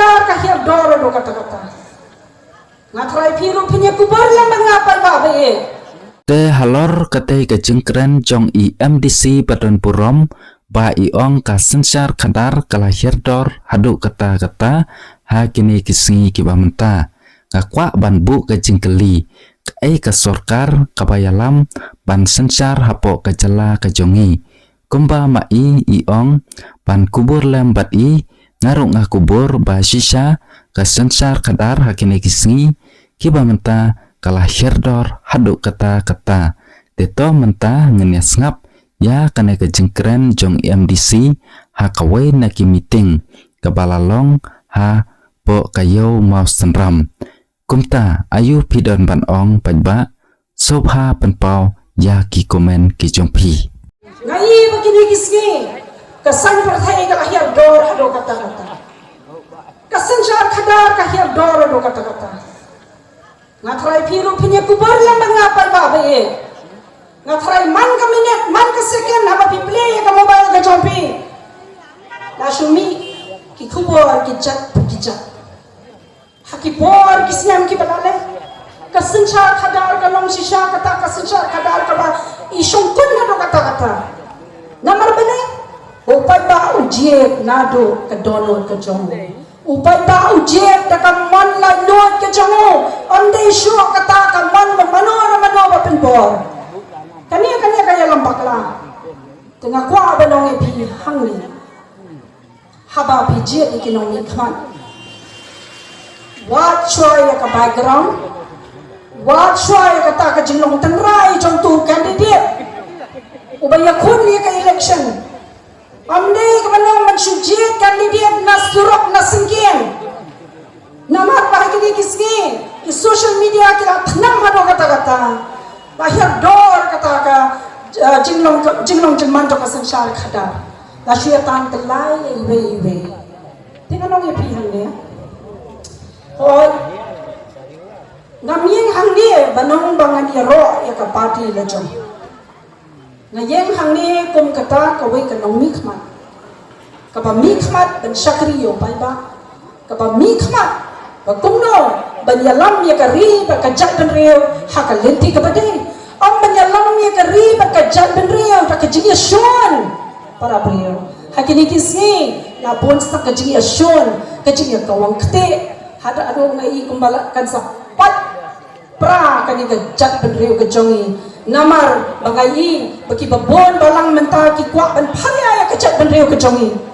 kadar kahir dor do kata-kata. Ngatrai piru punya kubur yang mengapai babe. Te halor kate ke jengkren jong IMDC Badan Purom ba iong ka sensar kadar kalahir dor hadu kata-kata ha kini kisingi kibamenta kakwa ban bu ke jengkeli kai ke sorkar kabayalam ban sensar hapo ke jela ke jongi kumba mai iong ban kubur lembat i ngaruk ngakubur ba shisha ke sensar kadar ha kini kisingi kibamenta kalah hirdor hadu kata-kata deto mentah ngenias ngap ya kane ke jengkren jong IMDC ha kawai naki meeting kebalalong ha po kayo mau senram kumta ayu pidon ban ong pajba sobha penpau ya ki komen ki jongpi ngai begini kisni kesan perthai kalah hirdor hadu kata-kata kesan syar kadar kahir dor hadu kata-kata ngatrai piru punya kubur yang mengapai babe. Ngatrai man ke minit, man ke second, apa play ke mobile ke jompi. Lasumi ki kubur ki jat. Haki bor ki siam ki balale. Kesencar kadar ke long shisha kata kesencar kadar ke ba isong kun nado kata-kata. Namar bene upai ba ujiet nado ke donor ke jompi. Upai ba ujiet dalam man la nuat ke jongo onde syua kata ka man manora manora penbor kania kaya lampak la tengah kwa banong epi hangli haba pi jiet ikinong ikman wat choy ka background wat choy kata ka jinglong tenrai jong tu candidate ubaya kun ni ka election amde ka manong mansujiet candidate na surok na singkien namat bahagi kisni di social media kita tenang mado kata-kata lahir dor kata-kata jinglong jelman to kasensyal khada la syaitan telai iwe tinggal nong epi hangnya hoi ngamyeng hangnya banong bangan iro ya ka party la jom ngayeng hangnya kum kata kawe kanong mikmat kapa mikmat ben syakriyo pai ba kapa mikmat ba kumno banyalam ya kari bakajat benreu haka lenti kabade am banyalam ya kari bakajat benreu haka jiya shon para breu hakini kisni na bon sta kajiya shon kajiya kawang kte hada ado ngai kumbala kan sa pat pra kani kajat benreu kajongi namar bangai baki babon balang menta ki kwa ban phaya ya kajat benreu kajongi